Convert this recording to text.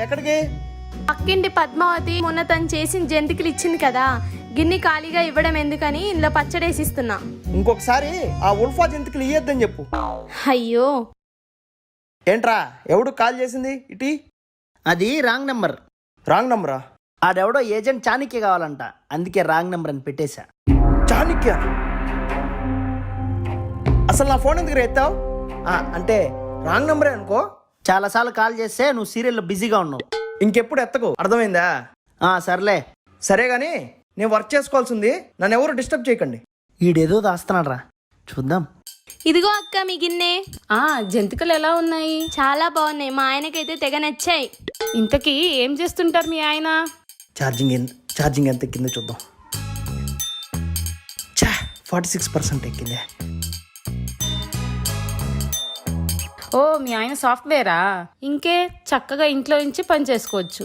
ఎక్కడికి? పక్కింటి పద్మావతి మొన్న తను చేసిన జంతికలు ఇచ్చింది కదా, గిన్నె ఖాళీగా ఇవ్వడం ఎందుకని ఇందులో పచ్చడేసిస్తున్నా. ఇంకొకసారి ఆ ఉల్ఫా జంతికలు ఇయ్యొద్దని చెప్పు. అయ్యో ఏంట్రా ఎవడు కాల్ చేసింది ఇటీ? అది రాంగ్ నెంబర్. రాంగ్ నంబరా? ఆడెవడో ఏజెంట్ చాణక్య కావాలంట, అందుకే రాంగ్ నెంబర్ అని పెట్టేశా. చాణక్య? అసలు నా ఫోన్ ఎందుకు ఎత్తావు? అంటే రాంగ్ నంబరే అనుకో. చాలాసార్లు కాల్ చేస్తే నువ్వు సీరియల్లో బిజీగా ఉన్నావు. ఇంకెప్పుడు ఎత్తకు, అర్థమైందా? సర్లే. సరే గాని నేను వర్క్ చేసుకోవాల్సింది, నన్ను ఎవరు డిస్టర్బ్ చేయకండి. ఈడేదో దాస్తున్నాడు రా, చూద్దాం. ఇదిగో అక్క మీ గిన్నె. జంతికలు ఎలా ఉన్నాయి? చాలా బాగున్నాయి, మా ఆయనకైతే తెగ నచ్చాయి. ఇంతకీ ఏం చేస్తుంటారు మీ ఆయన? ఛార్జింగ్ ఎంత ఎక్కిందో చూద్దాం. 46% ఎక్కిందే. ఓ, మీ ఆయన సాఫ్ట్వేరా? ఇంకే చక్కగా ఇంట్లో నుంచి పని చేసుకోవచ్చు.